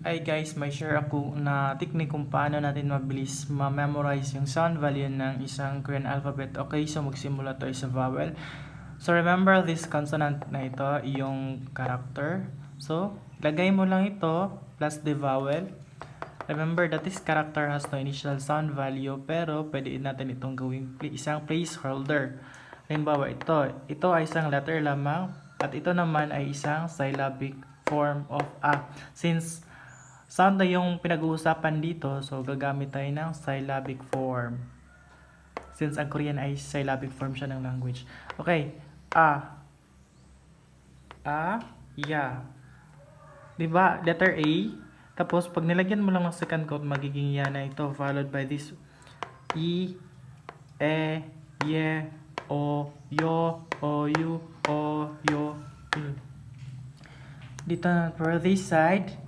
Hi guys, may share ako na technique kung paano natin mabilis ma-memorize yung sound value ng isang Korean alphabet. Okay, so magsimula tayo sa vowel. So remember this consonant na ito, yung character. So, lagay mo lang ito plus the vowel. Remember that this character has no initial sound value pero pwede natin itong gawing isang placeholder. Halimbawa ito ay isang letter lamang at ito naman ay isang syllabic form of a. Since sound na yung pinag-uusapan dito, so gagamit tayo ng syllabic form. Since ang Korean ay syllabic form siya ng language. Okay, ya. Diba, letter A. Tapos, pag nilagyan mo lang ng second count, magiging ya na ito. Followed by this I, E, Ye, O, Yo, O, Yu, O, Yo, Dito for this side,